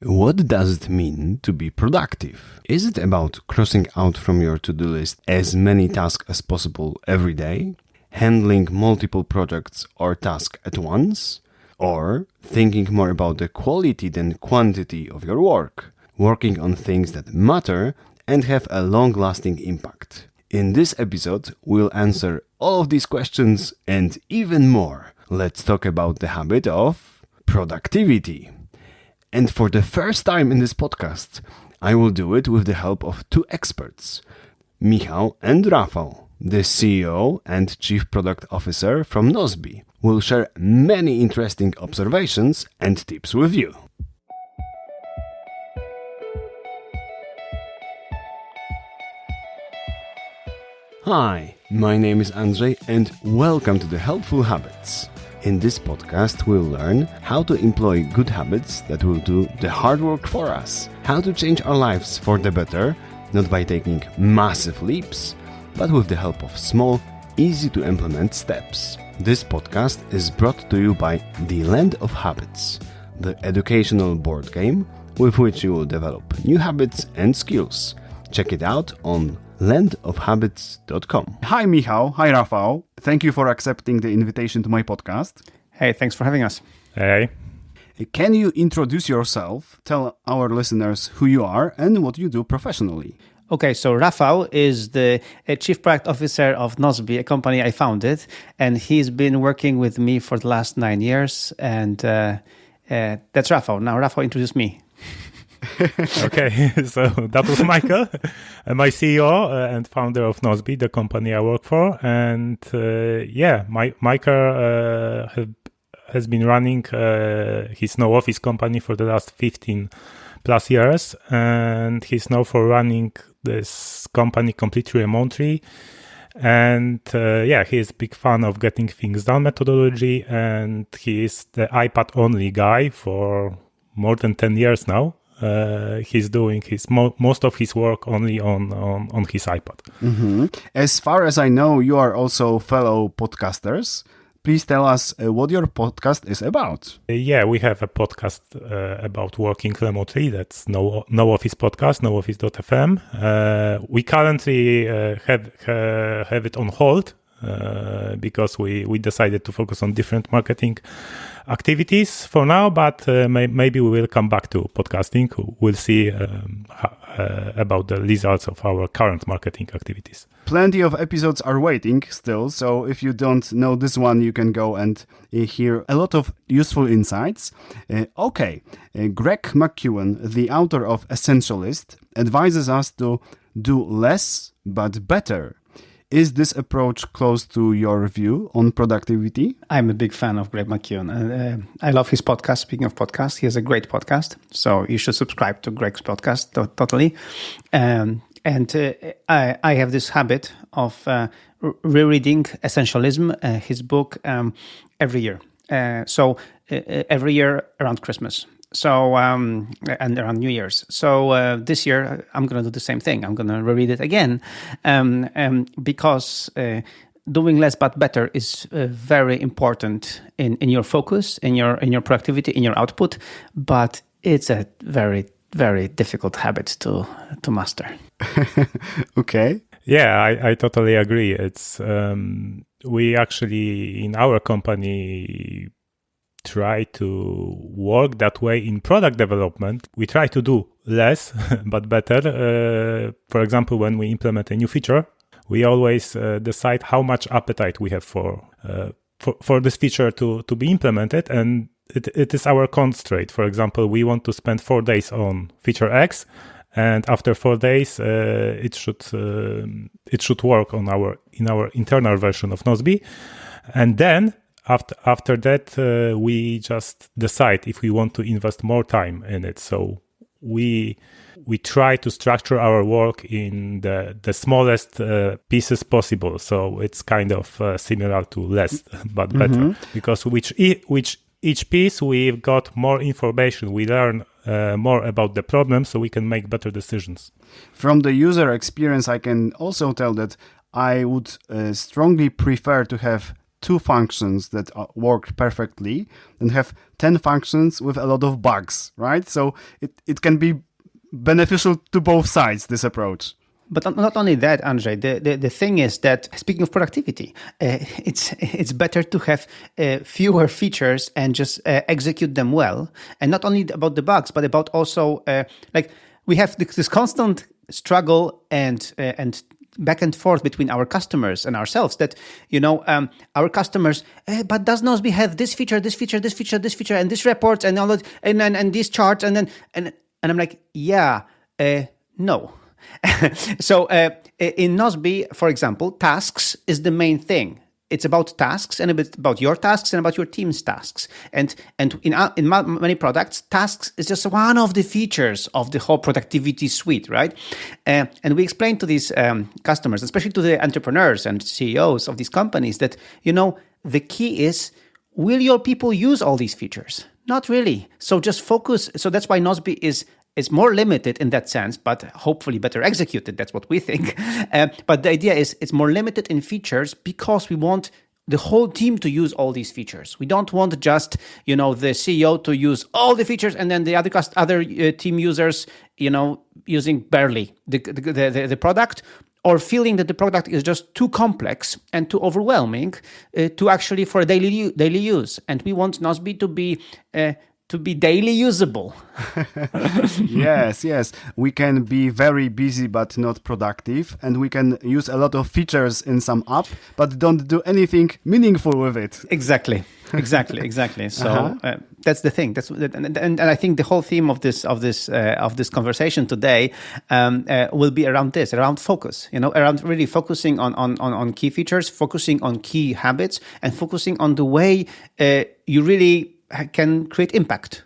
What does it mean to be productive? Is it about crossing out from your to-do list as many tasks as possible every day? Handling multiple projects or tasks at once? Or thinking more about the quality than quantity of your work? Working on things that matter and have a long-lasting impact? In this episode, we'll answer all of these questions and even more. Let's talk about the habit of productivity. And for the first time in this podcast, I will do it with the help of two experts, Michał and Rafał, the CEO and Chief Product Officer from Nozbe, will share many interesting observations and tips with you. Hi, my name is Andrzej and welcome to the Helpful Habits. In this podcast, we'll learn how to employ good habits that will do the hard work for us, how to change our lives for the better, not by taking massive leaps, but with the help of small, easy-to-implement steps. This podcast is brought to you by The Land of Habits, the educational board game with which you will develop new habits and skills. Check it out on landofhabits.com. Hi, Michał. Hi, Rafał. Thank you for accepting the invitation to my podcast. Hey, thanks for having us. Hey. Can you introduce yourself, tell our listeners who you are and what you do professionally? Okay, so Rafał is the Chief Product Officer of Nozbe, a company I founded, and he's been working with me for the last 9 years, and that's Rafał. Now, Rafał, introduce me. Okay, so that was Michael, my CEO and founder of Nozbe, the company I work for. And Michael has been running his no office company for the last 15 plus years. And he's known for running this company completely remotely. And he is a big fan of getting things done methodology. And he is the iPad only guy for more than 10 years now. He's doing his most of his work only on his iPad. Mm-hmm. As far as I know, you are also fellow podcasters. Please tell us what your podcast is about. We have a podcast about working remotely. That's no office podcast, nooffice.fm. We currently have it on hold because we decided to focus on different marketing activities for now, but maybe we will come back to podcasting. We'll see about the results of our current marketing activities. Plenty of episodes are waiting still, so if you don't know this one, you can go and hear a lot of useful insights. Greg McKeown, the author of Essentialist, advises us to do less but better. Is this approach close to your view on productivity? I'm a big fan of Greg McKeown. I love his podcast. Speaking of podcasts, he has a great podcast. So you should subscribe to Greg's podcast, totally. I have this habit of rereading Essentialism, his book, every year. Every year around Christmas. So, and around New Year's. So, this year, I'm going to do the same thing. I'm going to reread it again, because doing less but better is very important in your focus, in your productivity, in your output. But it's a very, very difficult habit to master. Okay. Yeah, I totally agree. It's we actually in our company try to work that way in product development. We try to do less but better. For example, when we implement a new feature, we always decide how much appetite we have for this feature to be implemented, and it is our constraint. For example, we want to spend 4 days on feature X, and after 4 days, it should work in our internal version of Nozbe, and then after that, we just decide if we want to invest more time in it. So we try to structure our work in the smallest pieces possible. So it's kind of similar to less but better, because each piece we've got more information. We learn more about the problem, so we can make better decisions. From the user experience, I can also tell that I would strongly prefer to have two functions that work perfectly and have 10 functions with a lot of bugs, right? So it can be beneficial to both sides, this approach. But not only that, Andrzej, the thing is that, speaking of productivity, it's better to have fewer features and just execute them well. And not only about the bugs, but about also, like, we have this constant struggle and back and forth between our customers and ourselves that, our customers, but does Nozbe have this feature, this feature, this feature, this feature, and this report, and all that, and these charts, and I'm like, no. So in Nozbe, for example, tasks is the main thing. It's about tasks and a bit about your tasks and about your team's tasks. And in many products, tasks is just one of the features of the whole productivity suite, right? And we explain to these customers, especially to the entrepreneurs and CEOs of these companies, that, the key is, will your people use all these features? Not really. So just focus. So that's why Nozbe is more limited in that sense, but hopefully better executed. That's what we think. But the idea is it's more limited in features because we want the whole team to use all these features. We don't want just, the CEO to use all the features and then the other team users, using barely the product, or feeling that the product is just too complex and too overwhelming to actually for daily use. And we want Nozbe to be daily usable. Yes. We can be very busy but not productive, and we can use a lot of features in some app, but don't do anything meaningful with it. Exactly. So that's the thing. And I think the whole theme of this conversation today will be around focus. Around really focusing on key features, focusing on key habits, and focusing on the way you really can create impact.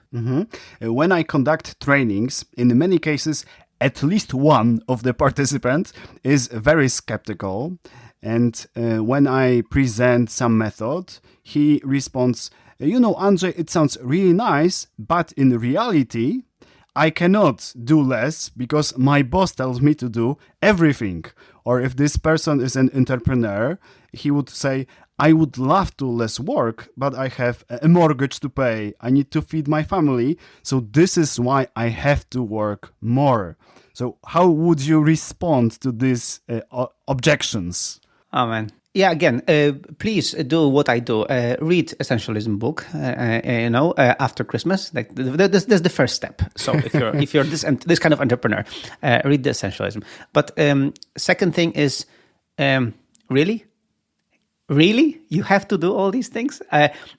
When I conduct trainings, in many cases, at least one of the participants is very skeptical. And when I present some method, he responds, Andrzej, it sounds really nice, but in reality, I cannot do less because my boss tells me to do everything. Or if this person is an entrepreneur, he would say, I would love to less work, but I have a mortgage to pay. I need to feed my family. So this is why I have to work more. So how would you respond to these objections? Oh, man. Yeah, again, please do what I do. Read Essentialism book, after Christmas. Like that's the first step. So if you're this kind of entrepreneur, read the Essentialism. But second thing is, really? You have to do all these things?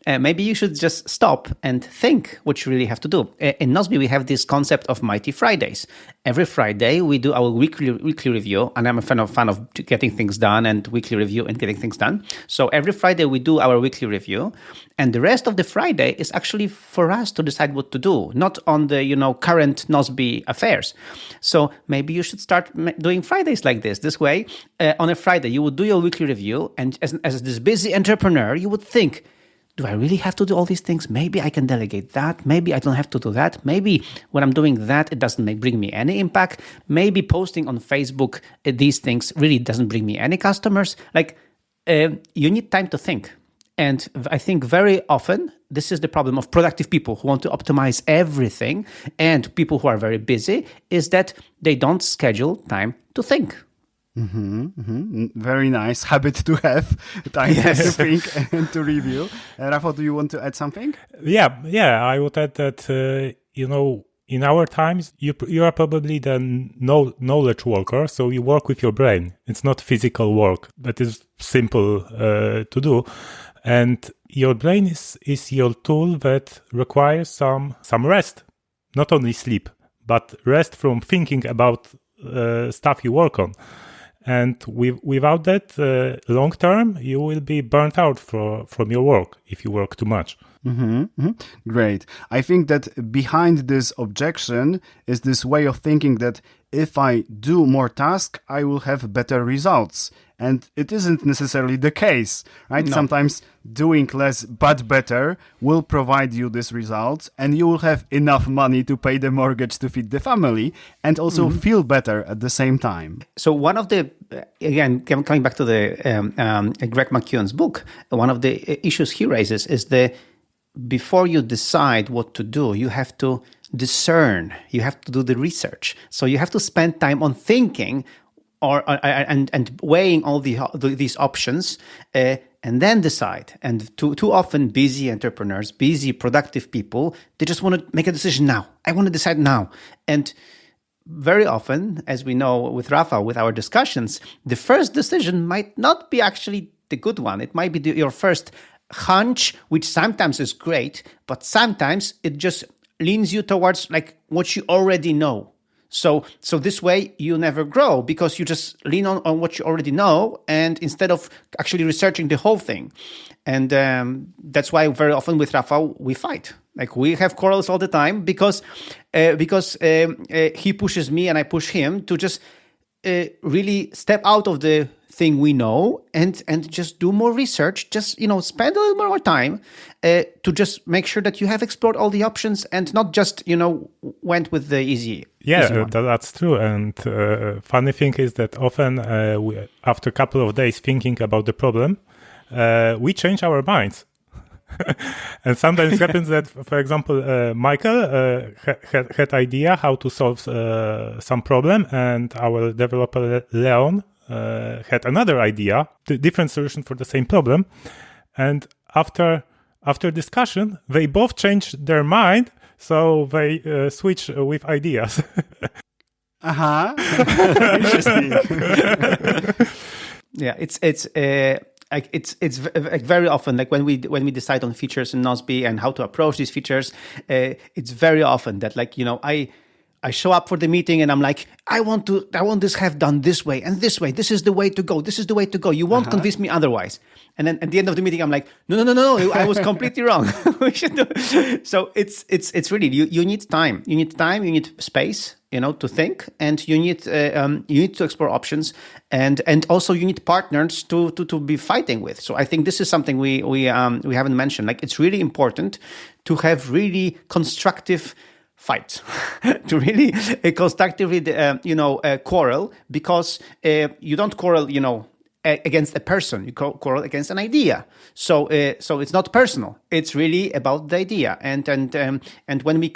Maybe you should just stop and think what you really have to do. In Nozbe, we have this concept of Mighty Fridays. Every Friday, we do our weekly review, and I'm a fan of getting things done and weekly review and getting things done. So every Friday, we do our weekly review, and the rest of the Friday is actually for us to decide what to do, not on the current Nozbe affairs. So maybe you should start doing Fridays like this. This way, on a Friday, you would do your weekly review, and as this busy entrepreneur, you would think, do I really have to do all these things? Maybe I can delegate that. Maybe I don't have to do that. Maybe when I'm doing that, it doesn't bring me any impact. Maybe posting on Facebook these things really doesn't bring me any customers. Like, you need time to think. And I think very often, this is the problem of productive people who want to optimize everything, and people who are very busy, is that they don't schedule time to think. Very nice habit to have, time to think and to review. Rafał, do you want to add something? Yeah, I would add that, in our times, you are probably the knowledge worker, so you work with your brain. It's not physical work, that is simple to do. And your brain is your tool that requires some rest, not only sleep, but rest from thinking about stuff you work on. And without that, long term, you will be burnt out from your work if you work too much. Great. I think that behind this objection is this way of thinking that if I do more tasks, I will have better results. And it isn't necessarily the case, right? No. Sometimes doing less but better will provide you this result, and you will have enough money to pay the mortgage to feed the family and also feel better at the same time. So one of the, again, coming back to the Greg McKeown's book, one of the issues he raises is before you decide what to do, you have to discern, you have to do the research. So you have to spend time on thinking and weighing all these options and then decide. And too often busy entrepreneurs, busy productive people, they just want to make a decision now. I want to decide now. And very often, as we know with Rafał, with our discussions, the first decision might not be actually the good one. It might be your first hunch, which sometimes is great, but sometimes it just leans you towards like what you already know. So this way you never grow because you just lean on what you already know, and instead of actually researching the whole thing. And that's why very often with Rafał we fight. Like we have quarrels all the time because he pushes me and I push him to just really step out of the thing we know and just do more research. Just spend a little more time to just make sure that you have explored all the options and not just went with the easy. Yeah, that's true. And funny thing is that often after a couple of days thinking about the problem, we change our minds. And sometimes it happens that, for example, Michael had idea how to solve some problem, and our developer Leon had another idea, different solution for the same problem. And after discussion, they both changed their mind, so they switch with ideas. Interesting. Yeah, it's like very often, like when we decide on features in Nozbe and how to approach these features, it's very often that I show up for the meeting and I'm like, I want this have done this way and this way. This is the way to go. This is the way to go. You won't convince me otherwise. And then at the end of the meeting, I'm like, no, I was completely wrong. We should do. So it's really you need time. You need time. You need space. To think, and you need to explore options, and also you need partners to be fighting with. So I think this is something we haven't mentioned. Like it's really important to have really constructive fights, to really constructively quarrel, because you don't quarrel against a person, you quarrel against an idea. So it's not personal. It's really about the idea, and when we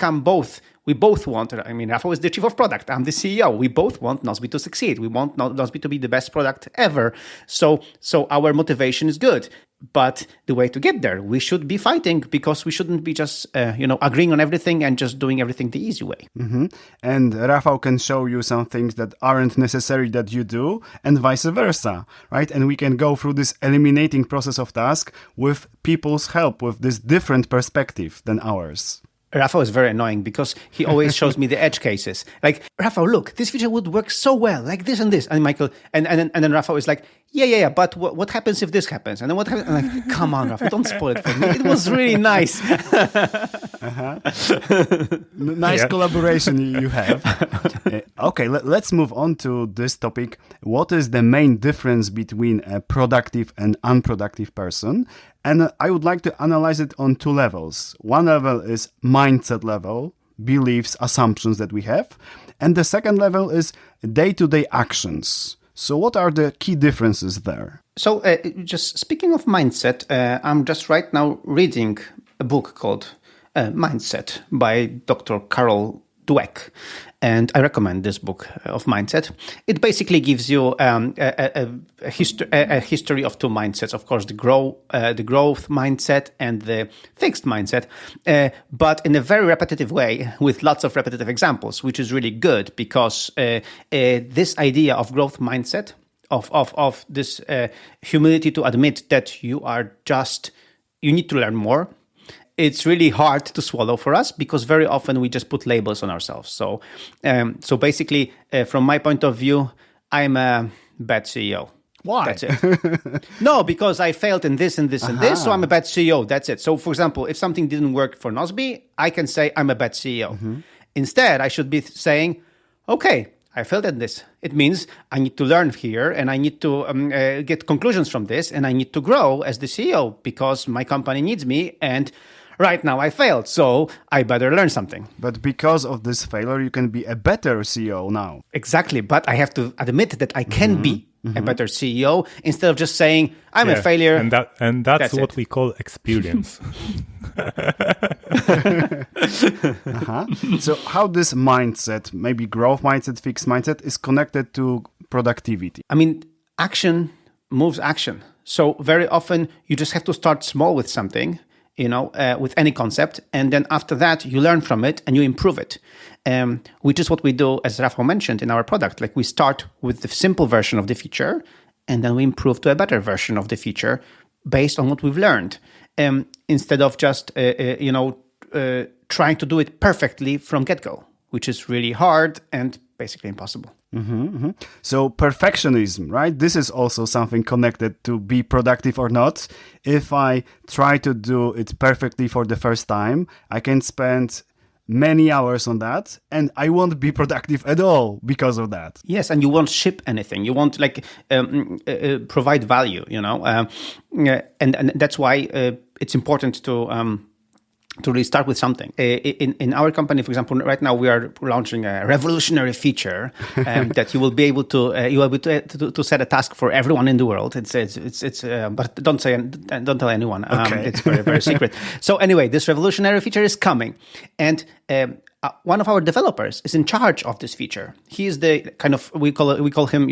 both want, Rafał is the chief of product, I'm the CEO. We both want Nozbe to succeed. We want Nozbe to be the best product ever. So our motivation is good. But the way to get there, we should be fighting, because we shouldn't be just, agreeing on everything and just doing everything the easy way. Mm-hmm. And Rafał can show you some things that aren't necessary that you do, and vice versa, right? And we can go through this eliminating process of task with people's help, with this different perspective than ours. Rafał is very annoying because he always shows me the edge cases. Like, Rafał, look, this feature would work so well, like this and this. And Michael, and then Rafał is like, yeah, but what happens if this happens? And then what happens? I'm like, come on, Rafał, don't spoil it for me. It was really nice. Nice collaboration you have. Okay, let's move on to this topic. What is the main difference between a productive and unproductive person? And I would like to analyze it on two levels. One level is mindset level, beliefs, assumptions that we have. And the second level is day-to-day actions. So what are the key differences there? So just speaking of mindset, I'm just right now reading a book called Mindset by Dr. Carol Dweck. And I recommend this book of mindset. It basically gives you a history of two mindsets. Of course, the growth mindset and the fixed mindset, but in a very repetitive way with lots of repetitive examples, which is really good, because this idea of growth mindset, of this humility to admit that you need to learn more. It's really hard to swallow for us, because very often we just put labels on ourselves. So basically, from my point of view, I'm a bad CEO. Why? That's it. No, because I failed in this and this and this, so I'm a bad CEO. That's it. So, for example, if something didn't work for Nozbe, I can say I'm a bad CEO. Mm-hmm. Instead, I should be saying, okay, I failed at this. It means I need to learn here, and I need to get conclusions from this, and I need to grow as the CEO, because my company needs me, and right now I failed, so I better learn something. But because of this failure, you can be a better CEO now. Exactly, but I have to admit that I can be a better CEO instead of just saying I'm a failure. And that's what we call experience. So how this mindset, maybe growth mindset, fixed mindset, is connected to productivity? I mean, action moves action. So very often you just have to start small with something, with any concept. And then after that, you learn from it and you improve it, which is what we do, as Rafał mentioned, in our product. Like we start with the simple version of the feature, and then we improve to a better version of the feature based on what we've learned, instead of just, trying to do it perfectly from get-go, which is really hard and basically impossible. So perfectionism, right? This is also something connected to be productive or not. If I try to do it perfectly for the first time, I can spend many hours on that and I won't be productive at all because of that. Yes, and you won't ship anything. You won't provide value, and that's why it's important to really start with something. In our company, for example, right now we are launching a revolutionary feature that you will be able to set a task for everyone in the world. It's but don't tell anyone. Okay. It's very, very secret. So anyway, this revolutionary feature is coming, and one of our developers is in charge of this feature. He is the we call him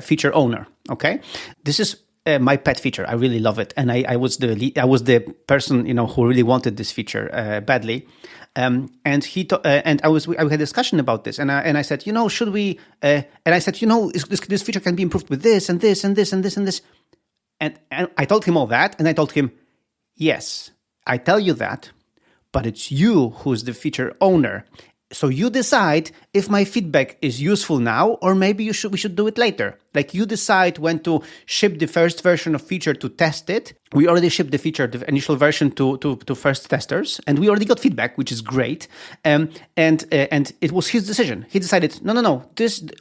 feature owner. Okay, this is my pet feature. I really love it, and I was the person who really wanted this feature badly. And we had a discussion about this, and I said, should we? And I said, this feature can be improved with this and this and this and this and this. And I told him all that, and I told him, yes, I tell you that, but it's you who's the feature owner. So you decide if my feedback is useful now, or maybe we should do it later. Like you decide when to ship the first version of feature to test it. We already shipped the initial version to first testers, and we already got feedback, which is great. And it was his decision. He decided, no,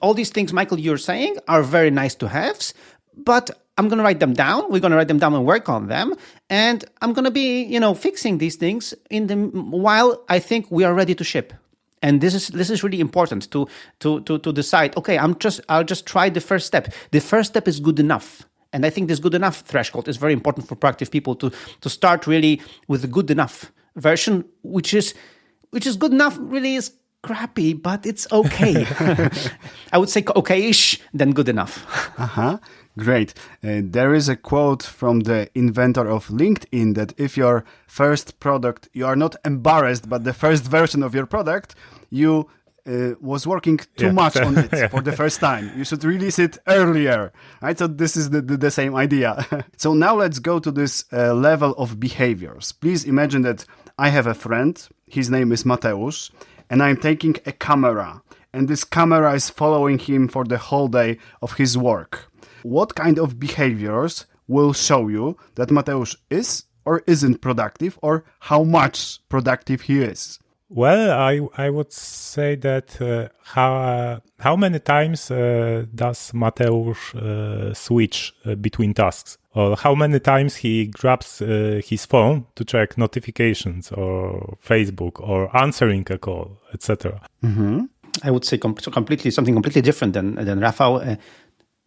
all these things, Michael, you're saying are very nice to haves, but I'm going to write them down. We're going to write them down and work on them. And I'm going to be, fixing these things while I think we are ready to ship. And this is really important to decide. Okay, I'll just try the first step. The first step is good enough, and I think this good enough threshold is very important for proactive people to start really with a good enough version, which is good enough. Really is crappy, but it's okay. I would say okay-ish than good enough. Great. There is a quote from the inventor of LinkedIn that if your first product, you are not embarrassed, but the first version of your product, you was working too much on it for the first time. You should release it earlier. Right? So this is the same idea. So now let's go to this level of behaviors. Please imagine that I have a friend. His name is Mateusz, and I'm taking a camera. And this camera is following him for the whole day of his work. What kind of behaviors will show you that Mateusz is or isn't productive, or how much productive he is? Well, I would say that how many times does Mateusz switch between tasks? Or how many times he grabs his phone to check notifications or Facebook or answering a call, etc.? I would say something completely different than Rafał.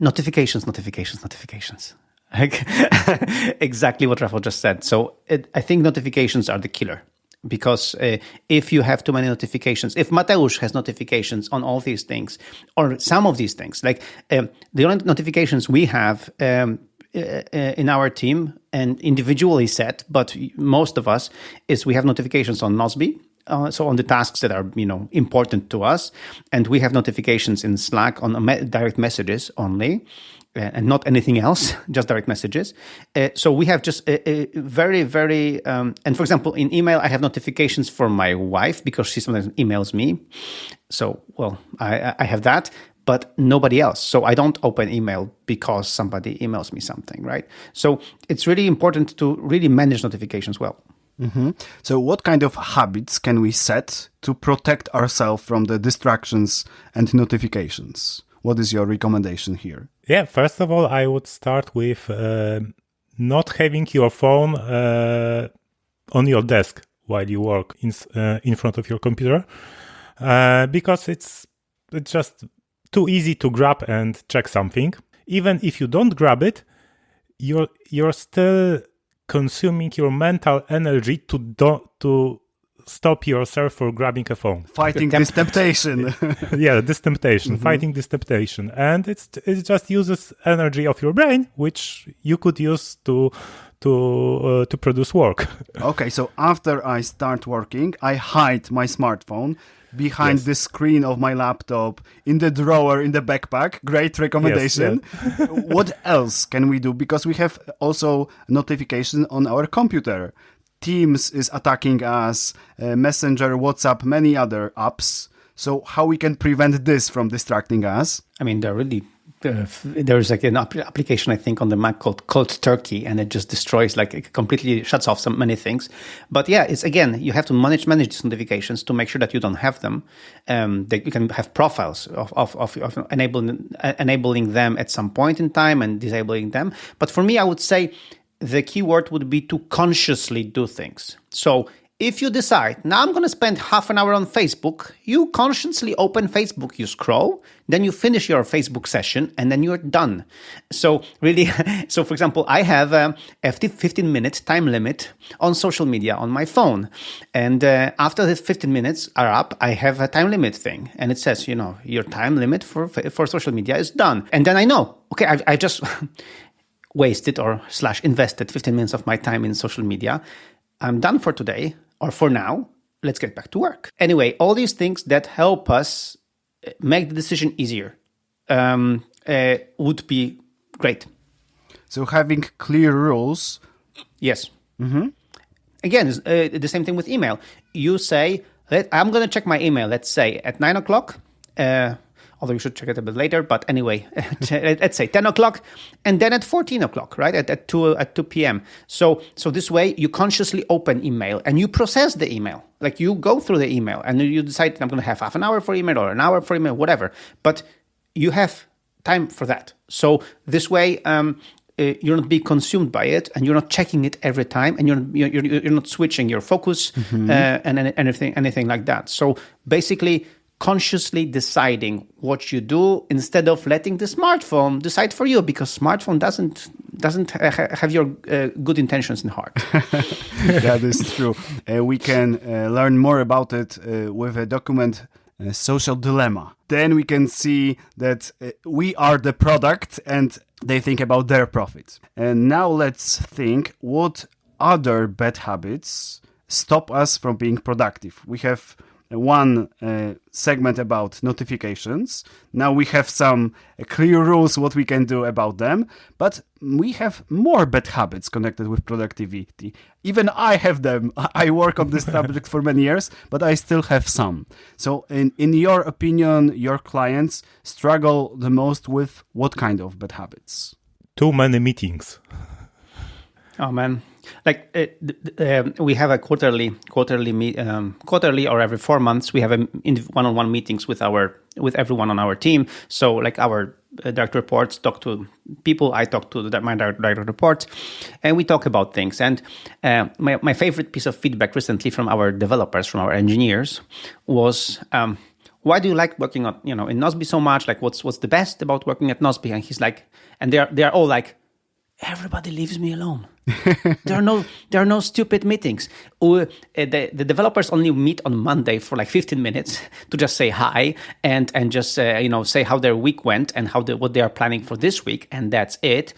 Notifications. Exactly what Rafał just said. So I think notifications are the killer. Because if you have too many notifications, if Mateusz has notifications on all these things, or some of these things, like the only notifications we have in our team and individually set, but most of us, is we have notifications on Nozbe, so on the tasks that are important to us, and we have notifications in Slack on direct messages only. And not anything else, just direct messages. So we have just a very, very... and for example, in email, I have notifications for my wife because she sometimes emails me. So, well, I have that, but nobody else. So I don't open email because somebody emails me something, right? So it's really important to really manage notifications well. So what kind of habits can we set to protect ourselves from the distractions and notifications? What is your recommendation here? Yeah, first of all, I would start with not having your phone on your desk while you work in front of your computer, because it's just too easy to grab and check something. Even if you don't grab it, you're still consuming your mental energy to stop yourself from grabbing a phone. Fighting this temptation. Yeah, this temptation, fighting this temptation. And it just uses energy of your brain, which you could use to produce work. Okay, so after I start working, I hide my smartphone behind the screen of my laptop, in the drawer, in the backpack. Great recommendation. Yes, yeah. What else can we do? Because we have also notification on our computer. Teams is attacking us, Messenger, WhatsApp, many other apps. So how we can prevent this from distracting us? I mean, there's like an application, I think, on the Mac called Cold Turkey, and it just destroys, like, it completely shuts off many things. But yeah, it's, again, you have to manage these notifications to make sure that you don't have them. That you can have profiles of enabling them at some point in time and disabling them. But for me, I would say the key word would be to consciously do things. So if you decide, now I'm going to spend half an hour on Facebook, you consciously open Facebook, you scroll, then you finish your Facebook session, and then you're done. So really, for example, I have a 15-minute time limit on social media on my phone. And after the 15 minutes are up, I have a time limit thing. And it says, your time limit for social media is done. And then I know, okay, I just wasted or / invested 15 minutes of my time in social media. I'm done for today, or for now. Let's get back to work. Anyway, all these things that help us make the decision easier would be great. So having clear rules. Yes. Mm-hmm. Again, the same thing with email. You say, I'm going to check my email, let's say, at 9 o'clock. Although you should check it a bit later. But anyway, let's say 10 o'clock. And then at 14 o'clock, right? At 2 p.m. So this way, you consciously open email and you process the email. Like, you go through the email and you decide, I'm going to have half an hour for email or an hour for email, whatever. But you have time for that. So this way, you're not being consumed by it, and you're not checking it every time, and you're not switching your focus and anything like that. So basically, consciously deciding what you do instead of letting the smartphone decide for you, because smartphone doesn't have your good intentions in heart. That is true. We can learn more about it with a document, Social Dilemma. Then we can see that we are the product and they think about their profit. And now let's think, what other bad habits stop us from being productive? We have one segment about notifications. Now we have some clear rules what we can do about them, but we have more bad habits connected with productivity. Even I have them. I work on this subject for many years, but I still have some. So in your opinion, your clients struggle the most with what kind of bad habits? Too many meetings. Oh man. Like we have a quarterly or every 4 months we have one-on-one meetings with everyone on our team. So like our direct reports talk to people, I talk to my direct reports, and we talk about things. And my favorite piece of feedback recently from our developers, from our engineers, was why do you like working on in Nozbe so much? Like what's the best about working at Nozbe? And he's like, and they're all like, everybody leaves me alone. There are no stupid meetings. The developers only meet on Monday for like 15 minutes to just say hi and just say how their week went and what they are planning for this week, and that's it.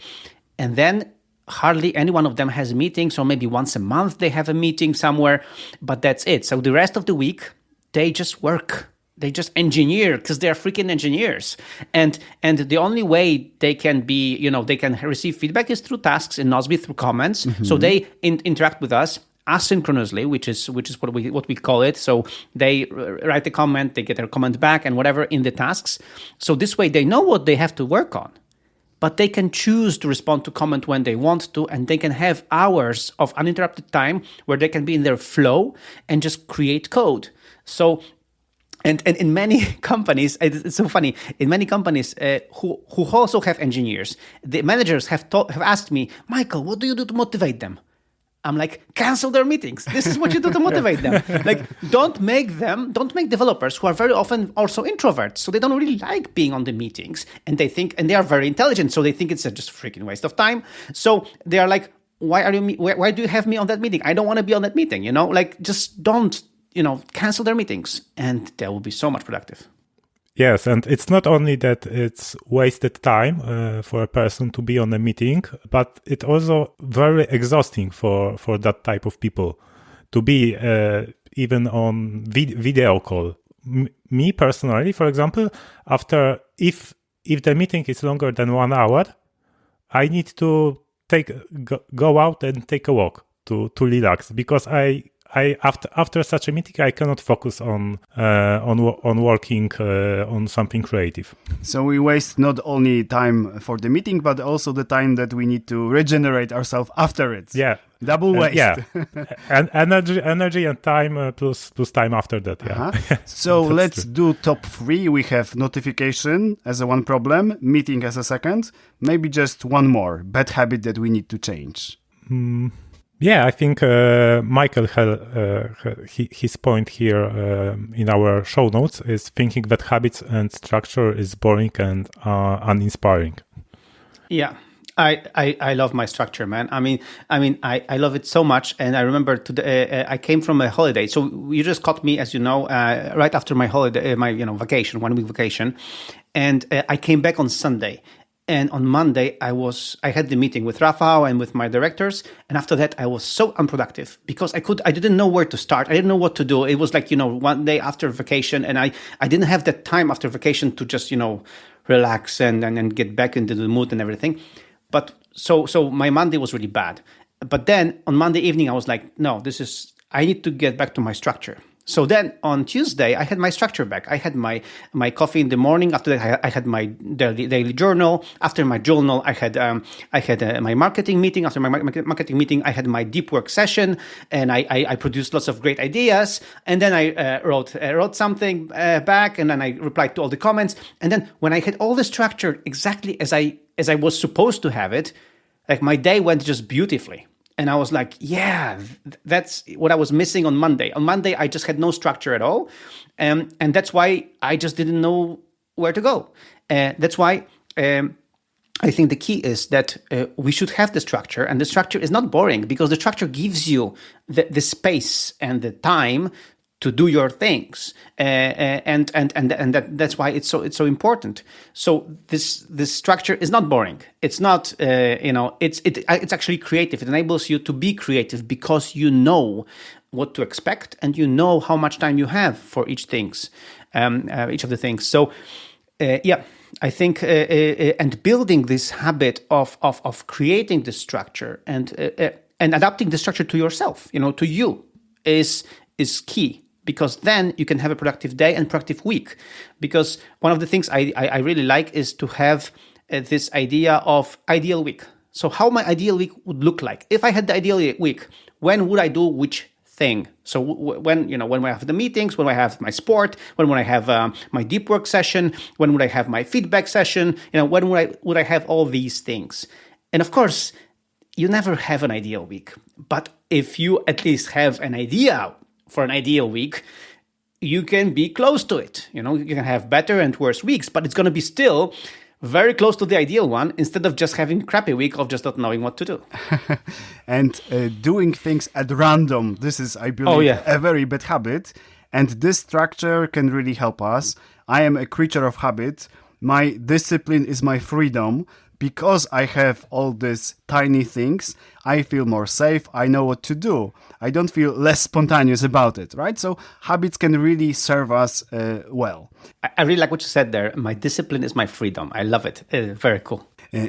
And then hardly any one of them has meetings, or maybe once a month they have a meeting somewhere, but that's it. So the rest of the week they just work. They just engineer because they're freaking engineers. And the only way they can be, they can receive feedback is through tasks in Nozbe, through comments. Mm-hmm. So they interact with us asynchronously, which is what we call it. So they write a comment, they get their comment back and whatever in the tasks. So this way they know what they have to work on. But they can choose to respond to comment when they want to, and they can have hours of uninterrupted time where they can be in their flow and just create code. So And in many companies, it's so funny. In many companies who also have engineers, the managers have asked me, Michael, what do you do to motivate them? I'm like, cancel their meetings. This is what you do to motivate them. Like, don't make developers who are very often also introverts, so they don't really like being on the meetings, and they are very intelligent, so they think it's just a freaking waste of time. So they are like, why do you have me on that meeting? I don't want to be on that meeting, like, just don't, cancel their meetings, and they will be so much productive. Yes, and it's not only that it's wasted time for a person to be on a meeting, but it's also very exhausting for that type of people to be even on video call. Me personally, for example, if the meeting is longer than 1 hour, I need to go out and take a walk to relax, because after such a meeting, I cannot focus on working on something creative. So we waste not only time for the meeting, but also the time that we need to regenerate ourselves after it. Yeah, double waste. Yeah, and energy and time plus time after that. Yeah. Uh-huh. So let's do top 3. We have notification as a one problem, meeting as a second. Maybe just one more bad habit that we need to change. Yeah, I think Michael his point here in our show notes is thinking that habits and structure is boring and uninspiring. Yeah, I love my structure, man. I mean, I love it so much. And I remember today I came from a holiday, so you just caught me, as you know, right after my holiday, my vacation, 1 week vacation, and I came back on Sunday. And on Monday, I had the meeting with Rafał and with my directors. And after that, I was so unproductive because I didn't know where to start. I didn't know what to do. It was like, one day after vacation, and I didn't have that time after vacation to just, relax and get back into the mood and everything. But so my Monday was really bad. But then on Monday evening, I was like, no, I need to get back to my structure. So then on Tuesday, I had my structure back. I had my coffee in the morning. After that, I had my daily journal. After my journal, I had my marketing meeting. After my marketing meeting, I had my deep work session, and I produced lots of great ideas. And then I wrote something back, and then I replied to all the comments. And then when I had all the structure exactly as I was supposed to have it, like my day went just beautifully. And I was like, yeah, that's what I was missing on Monday. On Monday, I just had no structure at all. And that's why I just didn't know where to go. That's why I think the key is that we should have the structure. And the structure is not boring because the structure gives you the space and the time to do your things, and that's why it's so important. So this structure is not boring. It's not it's actually creative. It enables you to be creative because you know what to expect and you know how much time you have for each of the things. So I think and building this habit of creating the structure and adapting the structure to yourself, to you is key. Because then you can have a productive day and productive week. Because one of the things I really like is to have this idea of ideal week. So how my ideal week would look like. If I had the ideal week, when would I do which thing? So when I have the meetings, when I have my sport, when would I have my deep work session, when would I have my feedback session, when would I have all these things? And of course, you never have an ideal week. But if you at least have an idea for an ideal week, you can be close to it. You can have better and worse weeks, but it's going to be still very close to the ideal one instead of just having a crappy week of just not knowing what to do. And doing things at random. This is, I believe, a very bad habit. And this structure can really help us. I am a creature of habit. My discipline is my freedom. Because I have all these tiny things, I feel more safe. I know what to do. I don't feel less spontaneous about it, right? So habits can really serve us well. I really like what you said there. My discipline is my freedom. I love it. Very cool.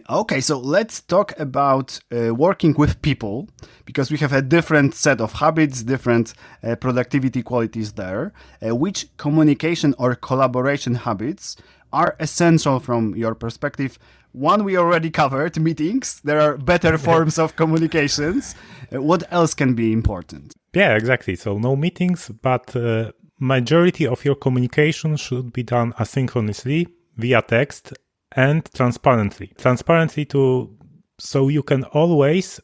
Okay, so let's talk about working with people, because we have a different set of habits, different productivity qualities there. Which communication or collaboration habits are essential from your perspective? One we already covered, meetings. There are better forms of communications. What else can be important? Yeah, exactly. So no meetings, but majority of your communication should be done asynchronously via text and transparently. So you can always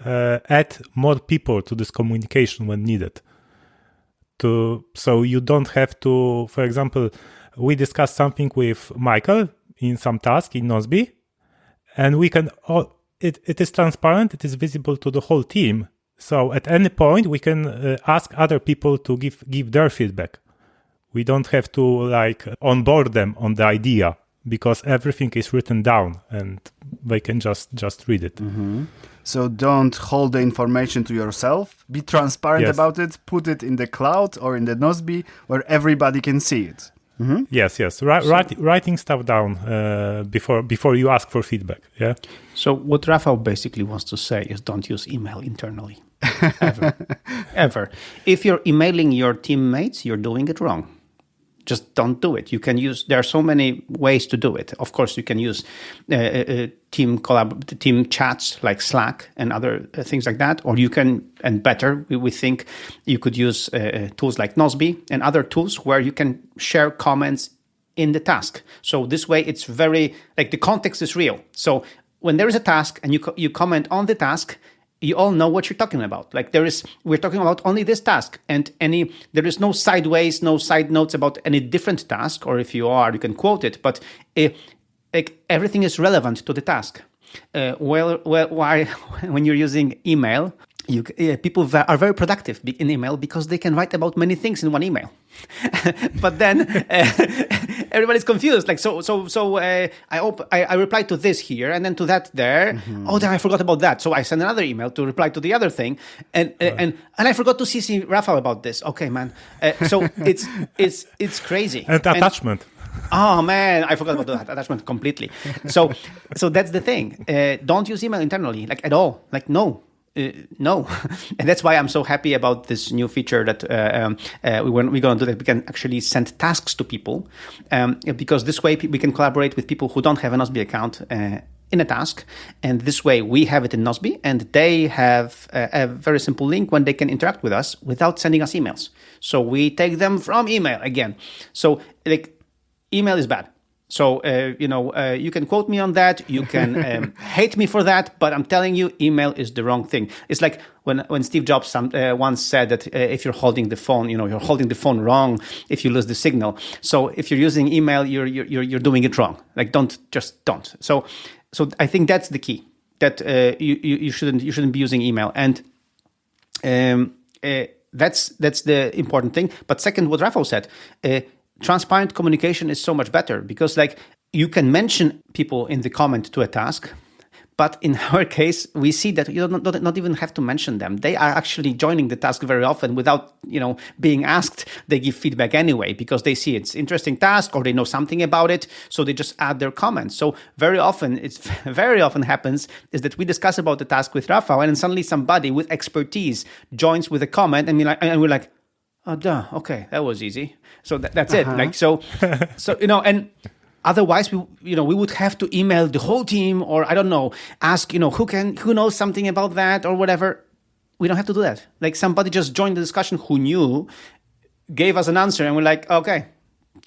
add more people to this communication when needed. So you don't have to, for example, we discussed something with Michael in some task in Nozbe, and we can, it is transparent, it is visible to the whole team. So at any point, we can ask other people to give their feedback. We don't have to like onboard them on the idea because everything is written down and they can just read it. Mm-hmm. So don't hold the information to yourself. Be transparent about it. Put it in the cloud or in the Nozbe where everybody can see it. Mm-hmm. Yes. Writing stuff down before you ask for feedback. Yeah. So what Rafał basically wants to say is don't use email internally. Ever. If you're emailing your teammates, you're doing it wrong. Just don't do it. You can use, there are so many ways to do it. Of course, you can use team chats like Slack and other things like that. Or you can, and better, we think you could use tools like Nozbe and other tools where you can share comments in the task. So this way, it's very, like the context is real. So when there is a task and you comment on the task, you all know what you're talking about. Like we're talking about only this task, and there is no sideways, no side notes about any different task, or if you are, you can quote it, but like everything is relevant to the task. Why when you're using email, people are very productive in email because they can write about many things in one email. But then everybody's confused. Like I replied to this here and then to that there. Mm-hmm. Oh, then I forgot about that. So I send another email to reply to the other thing, and I forgot to CC Rafał about this. Okay, man. So it's crazy. And attachment. Oh man, I forgot about that attachment completely. So that's the thing. Don't use email internally, like at all. Like no. No, and that's why I'm so happy about this new feature that we're going to do, that we can actually send tasks to people, because this way we can collaborate with people who don't have a Nozbe account in a task, and this way we have it in Nozbe, and they have a very simple link when they can interact with us without sending us emails. So we take them from email again. So like email is bad. So, you can quote me on that. You can hate me for that, but I'm telling you, email is the wrong thing. It's like when Steve Jobs once said that if you're holding the phone, you're holding the phone wrong if you lose the signal. So if you're using email, you're doing it wrong. Like don't. So I think that's the key, that you shouldn't be using email, and that's the important thing. But second, what Rafał said. Transparent communication is so much better because like you can mention people in the comment to a task, but in our case, we see that you don't not even have to mention them. They are actually joining the task very often without, being asked. They give feedback anyway because they see it's interesting task or they know something about it. So they just add their comments. So very often happens is that we discuss about the task with Rafał, and then suddenly somebody with expertise joins with a comment, and we're like, oh, duh. Okay, that was easy. So that's it. Like so, and otherwise we would have to email the whole team, or I don't know, ask who knows something about that or whatever. We don't have to do that. Like somebody just joined the discussion who knew, gave us an answer, and we're like, okay,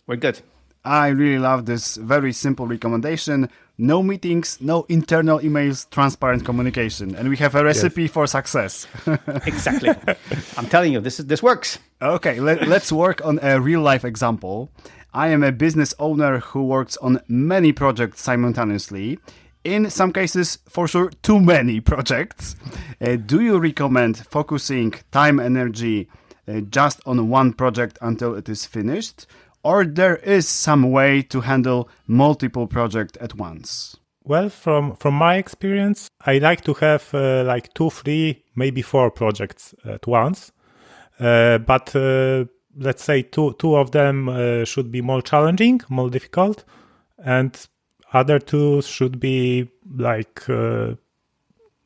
we're good. I really love this very simple recommendation. No meetings, no internal emails, transparent communication. And we have a recipe for success. Exactly. I'm telling you, this works. Okay, let's work on a real-life example. I am a business owner who works on many projects simultaneously. In some cases, for sure, too many projects. Do you recommend focusing time, energy just on one project until it is finished? Or there is some way to handle multiple projects at once? Well, from my experience, I like to have like 2, 3, maybe 4 projects at once. But let's say two of them should be more challenging, more difficult, and other 2 should be like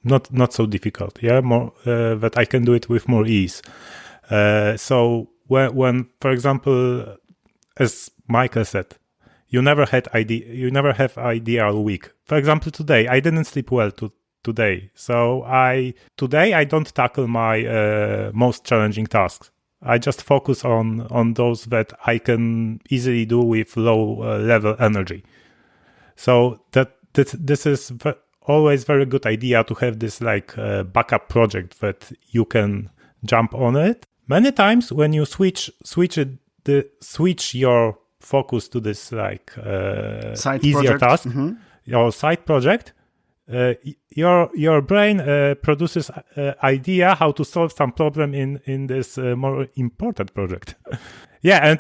not so difficult. Yeah, more that I can do it with more ease. So when, for example, as Michael said, you never have ideal week. For example, today I didn't sleep well today, so today I don't tackle my most challenging tasks. I just focus on those that I can easily do with low level energy. So this is always very good idea to have this like backup project that you can jump on it. Many times when you switch your focus to this like easier project. task, your side project, your brain produces idea how to solve some problem in this more important project. Yeah,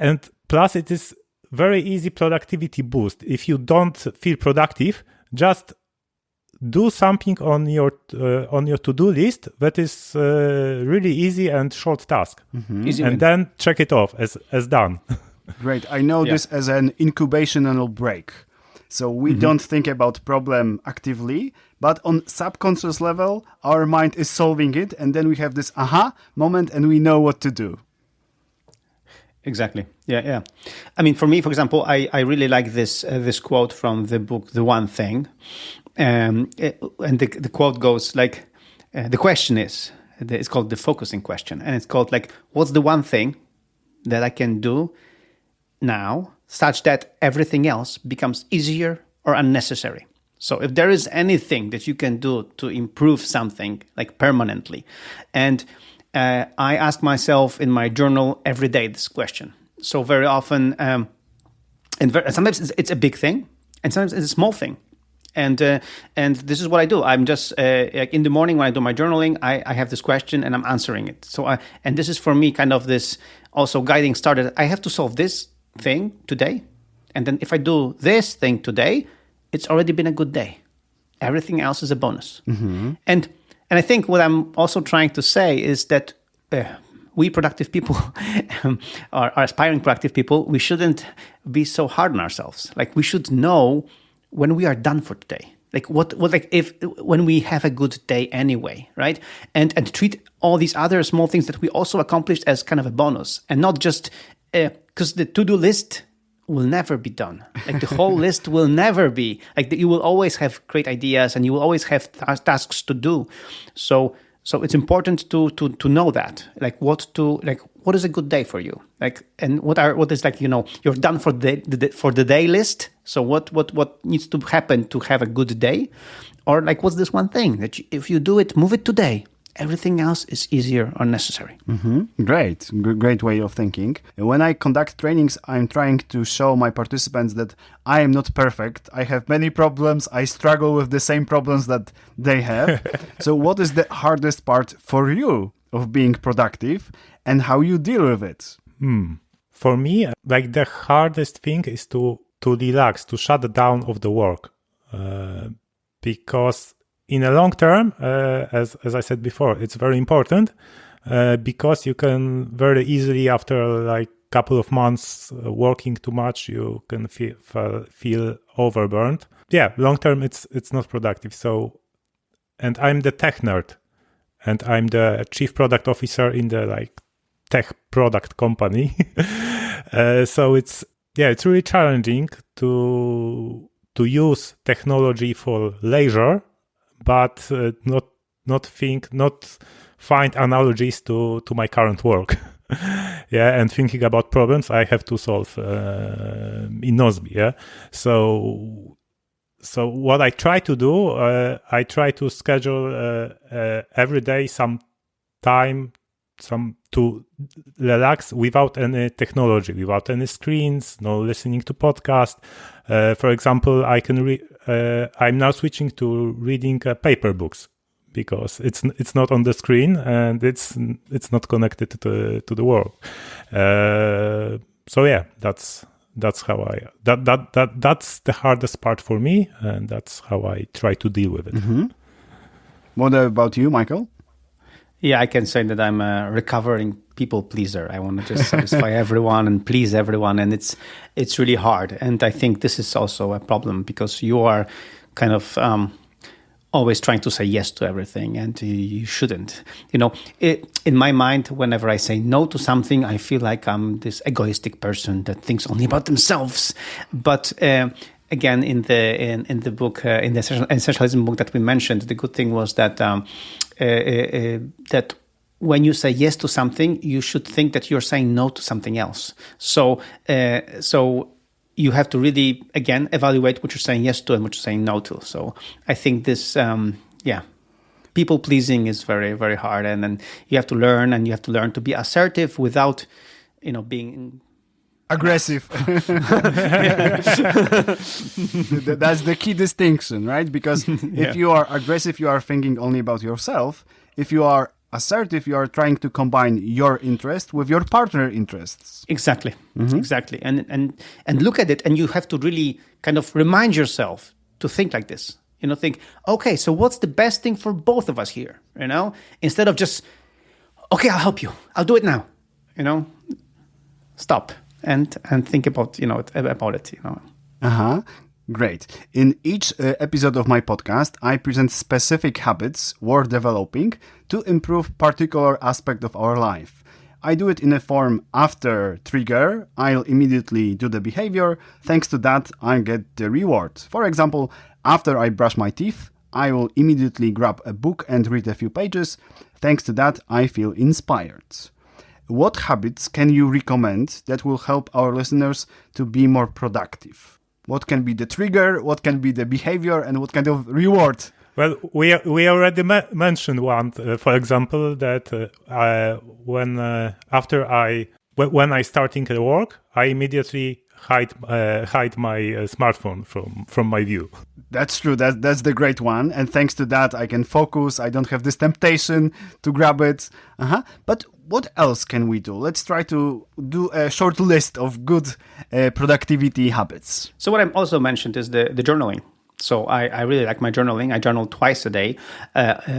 and plus it is very easy productivity boost. If you don't feel productive, just do something on your to-do list that is really easy and short task, and then check it off as done. Great. I know this as an incubational break. So we don't think about problem actively, but on subconscious level, our mind is solving it, and then we have this aha moment, and we know what to do. Exactly. Yeah. I mean, for me, for example, I really like this quote from the book, The One Thing. And the quote goes like, the question is, it's called the focusing question. And it's called like, what's the one thing that I can do now such that everything else becomes easier or unnecessary? So if there is anything that you can do to improve something like permanently, and I ask myself in my journal every day this question. So very often, and sometimes it's a big thing, and sometimes it's a small thing. And this is what I do. I'm just like in the morning when I do my journaling, I have this question and I'm answering it. So and this is for me kind of this also guiding star that I have to solve this thing today, and then if I do this thing today, it's already been a good day. Everything else is a bonus. And I think what I'm also trying to say is that we productive people, are aspiring productive people, we shouldn't be so hard on ourselves. Like we should know when we are done for today. Like what like if when we have a good day anyway, right? And treat all these other small things that we also accomplished as kind of a bonus, and not just because the to-do list will never be done. Like the whole list will never be like you will always have great ideas and you will always have tasks to do. So it's important to know that, like what is a good day for you, like, and what is like, you're done for the day list. So what needs to happen to have a good day, or like what's this one thing that if you do it, move it today, everything else is easier or necessary. Great way of thinking. When I conduct trainings, I'm trying to show my participants that I am not perfect. I have many problems. I struggle with the same problems that they have. So what is the hardest part for you of being productive and how you deal with it? For me, like the hardest thing is to relax, to shut down of the work, because in a long term, as I said before, it's very important because you can very easily, after like couple of months working too much, you can feel overburnt. Yeah, long term, it's not productive. So, and I'm the tech nerd, and I'm the chief product officer in the like tech product company. So it's really challenging to use technology for leisure, but not find analogies to my current work. And thinking about problems I have to solve in Nozbe. So what I try to do, I try to schedule every day some time to relax without any technology, without any screens, no listening to podcasts. For example, I can I'm now switching to reading paper books because it's not on the screen and it's not connected to the world. So yeah, that's how that's the hardest part for me, and that's how I try to deal with it. What about you, Michael? Yeah, I can say that I'm a recovering people pleaser. I want to just satisfy everyone and please everyone, and it's really hard. And I think this is also a problem because you are kind of always trying to say yes to everything, and you shouldn't. In my mind, whenever I say no to something, I feel like I'm this egoistic person that thinks only about themselves. But again, in the book, in the essentialism book that we mentioned, the good thing was that that when you say yes to something, you should think that you're saying no to something else. So you have to really, again, evaluate what you're saying yes to and what you're saying no to. So I think this, people pleasing is very, very hard. And then you have to learn, to be assertive without, being aggressive. That's the key distinction, right? Because if you are aggressive, you are thinking only about yourself. If you are assertive, you are trying to combine your interest with your partner interests. Exactly. And look at it, and you have to really kind of remind yourself to think like this. Think, okay, so what's the best thing for both of us here? Instead of just, okay, I'll help you, I'll do it now. Stop and think about about it. Great. In each episode of my podcast, I present specific habits worth developing to improve particular aspect of our life. I do it in a form after trigger. I'll immediately do the behavior. Thanks to that, I get the reward. For example, after I brush my teeth, I will immediately grab a book and read a few pages. Thanks to that, I feel inspired. What habits can you recommend that will help our listeners to be more productive? What can be the trigger, what can be the behavior, and what kind of reward? Well, we already mentioned one, for example, that when I starting to work, I immediately hide my smartphone from my view. That's true. That's the great one. And thanks to that, I can focus. I don't have this temptation to grab it. But what else can we do? Let's try to do a short list of good productivity habits. So what I also mentioned is the journaling. So I really like my journaling. I journal twice a day,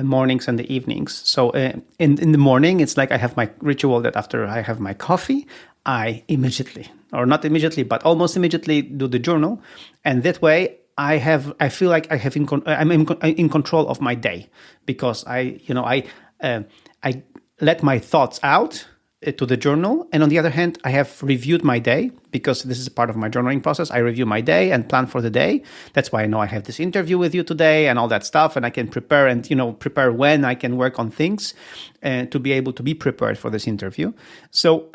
mornings and the evenings. So in the morning, it's like I have my ritual that after I have my coffee, I immediately, or not immediately, but almost immediately do the journal. And that way I feel like I'm in control of my day, because I let my thoughts out to the journal. And on the other hand, I have reviewed my day, because this is part of my journaling process. I review my day and plan for the day. That's why I know I have this interview with you today and all that stuff. And I can prepare prepare when I can work on things to be able to be prepared for this interview. So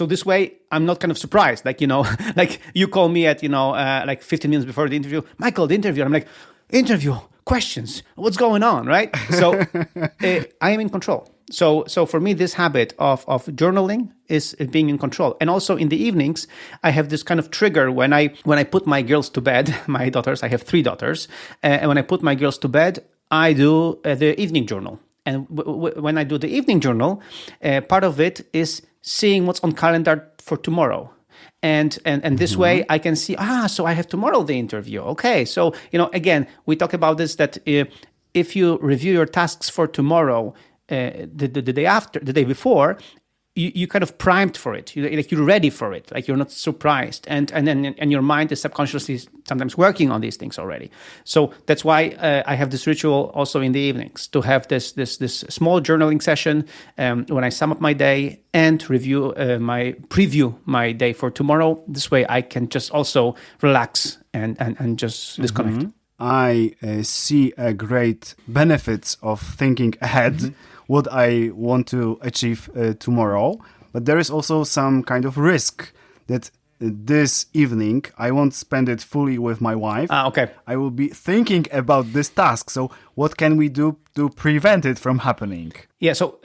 this way, I'm not kind of surprised. Like you call me at, like 15 minutes before the interview, Michael, the interview. I'm like, interview, questions, what's going on, right? So I am in control. So for me, this habit of journaling is being in control. And also in the evenings, I have this kind of trigger when I put my girls to bed, my daughters, I have 3 daughters. And when I put my girls to bed, I do the evening journal. And when I do the evening journal, part of it is seeing what's on calendar for tomorrow. And this way I can see, so I have tomorrow the interview. Okay. So, again, we talk about this, that if you review your tasks for tomorrow, the day before, you kind of primed for it. You're ready for it. Like, you're not surprised, and your mind is subconsciously sometimes working on these things already. So that's why I have this ritual also in the evenings, to have this small journaling session when I sum up my day and preview my day for tomorrow. This way I can just also relax and just disconnect. I see a great benefits of thinking ahead, what I want to achieve tomorrow. But there is also some kind of risk that this evening I won't spend it fully with my wife. Okay. I will be thinking about this task. So what can we do to prevent it from happening? Yeah, so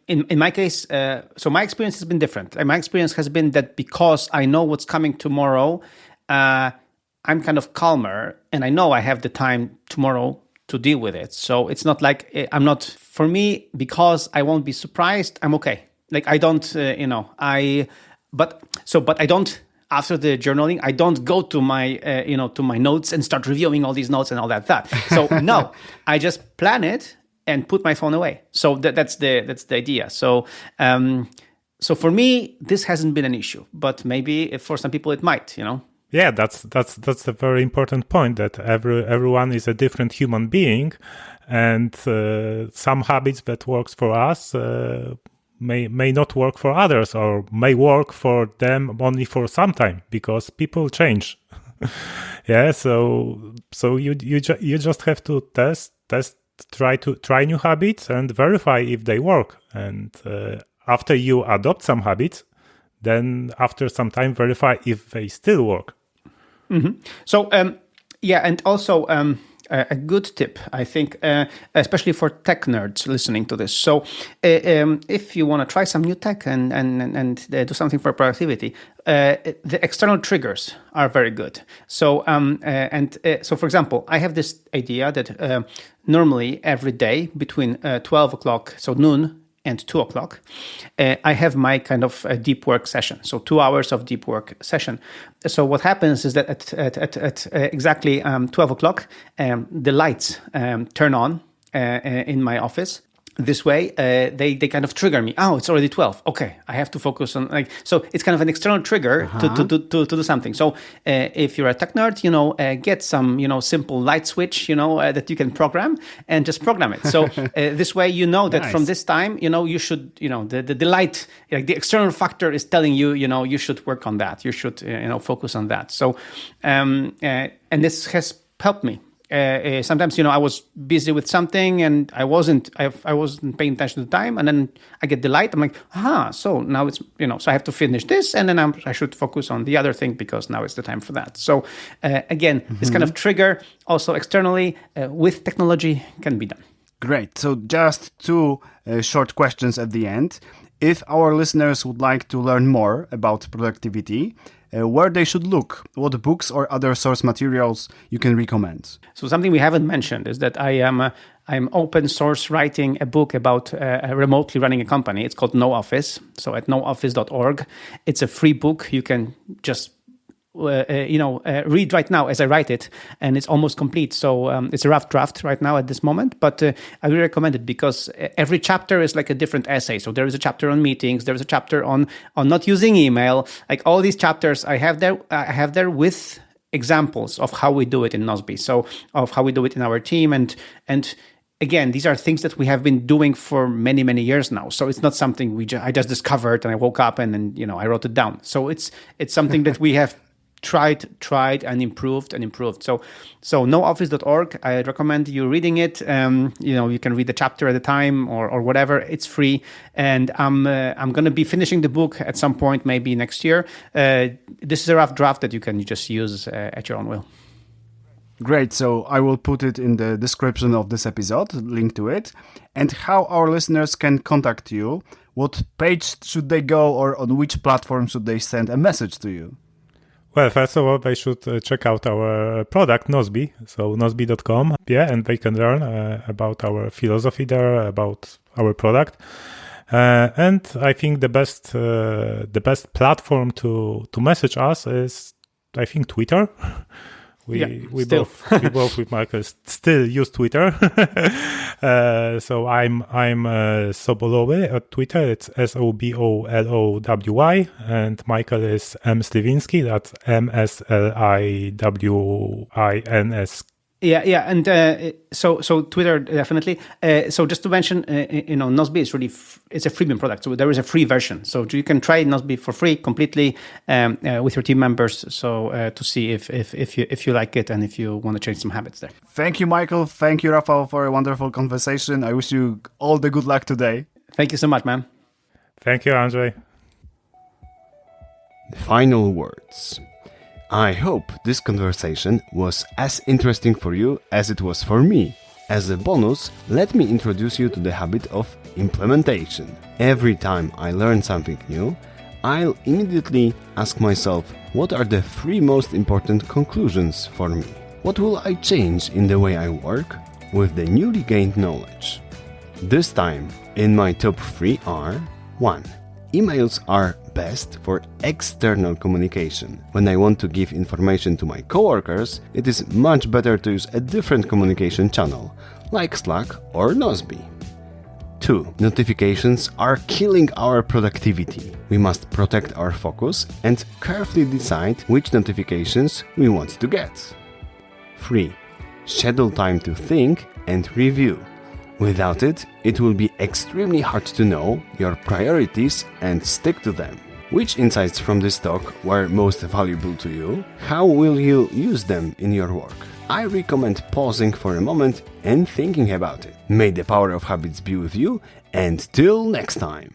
in my case, so my experience has been different. My experience has been that because I know what's coming tomorrow, I'm kind of calmer, and I know I have the time tomorrow to deal with it. So it's not like for me, because I won't be surprised, I'm okay. Like, I don't, but I don't, after the journaling, I don't go to my, to my notes and start reviewing all these notes and all that. So no, I just plan it and put my phone away. So that's the idea. So for me, this hasn't been an issue, but maybe for some people it might, Yeah, that's a very important point, that everyone is a different human being, and some habits that works for us may not work for others, or may work for them only for some time, because people change. Yeah, so you just have to test, try new habits and verify if they work, and after you adopt some habits, then after some time verify if they still work. So, yeah, and also a good tip, I think, especially for tech nerds listening to this. So, if you want to try some new tech and do something for productivity, the external triggers are very good. So, so for example, I have this idea that normally every day between 12 o'clock, so noon, and 2 o'clock, I have my kind of deep work session. So 2 hours of deep work session. So what happens is that at exactly 12 o'clock, the lights turn on in my office. This way, they kind of trigger me. Oh, it's already 12. Okay, I have to focus on so it's kind of an external trigger to do something. So if you're a tech nerd, get some simple light switch that you can program and just program it. So this way that nice. From this time you should the light, like the external factor is telling you you should work on that. You should focus on that. So and this has helped me. Sometimes I was busy with something and I wasn't paying attention to the time, and then I get the light. I'm like, so now it's so I have to finish this, and then I should focus on the other thing because now it's the time for that. So again, this kind of trigger also externally with technology can be done. Great. So just two short questions at the end. If our listeners would like to learn more about productivity, where they should look, what books or other source materials you can recommend? So something we haven't mentioned is that I'm open source writing a book about remotely running a company. It's called No Office. So at nooffice.org, it's a free book. You can just read right now as I write it, and it's almost complete. So it's a rough draft right now at this moment, but I really recommend it because every chapter is like a different essay. So there is a chapter on meetings, there is a chapter on not using email. Like all these chapters I have there with examples of how we do it in Nozbe. So of how we do it in our team, and again, these are things that we have been doing for many, many years now. So it's not something I just discovered and I woke up and then I wrote it down. So it's something that we have tried and improved. So nooffice.org, I recommend you reading it. You can read the chapter at a time or whatever. It's free, and I'm going to be finishing the book at some point, maybe next year. This is a rough draft that you can just use at your own will. Great. So I will put it in the description of this episode, link to it. And how our listeners can contact you? What page should they go, or on which platform should they send a message to you? Well, first of all, they should check out our product, Nozbe, so nozbe.com. Yeah, and they can learn about our philosophy there, about our product. And I think the best platform to message us is, I think, Twitter. We both with Michael still use Twitter. So I'm Sobolowy at Twitter. It's SOBOLOWY, and Michael is M. Sliwinski. That's MSLIWINS. Yeah, and so Twitter definitely. So just to mention, Nozbe is really it's a freemium product, so there is a free version. So you can try Nozbe for free completely with your team members. So to see if you like it and if you want to change some habits there. Thank you, Michael. Thank you, Rafał, for a wonderful conversation. I wish you all the good luck today. Thank you so much, man. Thank you, Andrzej. Final words. I hope this conversation was as interesting for you as it was for me. As a bonus, let me introduce you to the habit of implementation. Every time I learn something new, I'll immediately ask myself, what are the 3 most important conclusions for me? What will I change in the way I work with the newly gained knowledge? This time, in my top 3 are 1. Emails are best for external communication. When I want to give information to my coworkers, it is much better to use a different communication channel, like Slack or Nozbe. 2. Notifications are killing our productivity. We must protect our focus and carefully decide which notifications we want to get. 3. Schedule time to think and review. Without it, it will be extremely hard to know your priorities and stick to them. Which insights from this talk were most valuable to you? How will you use them in your work? I recommend pausing for a moment and thinking about it. May the power of habits be with you, and till next time!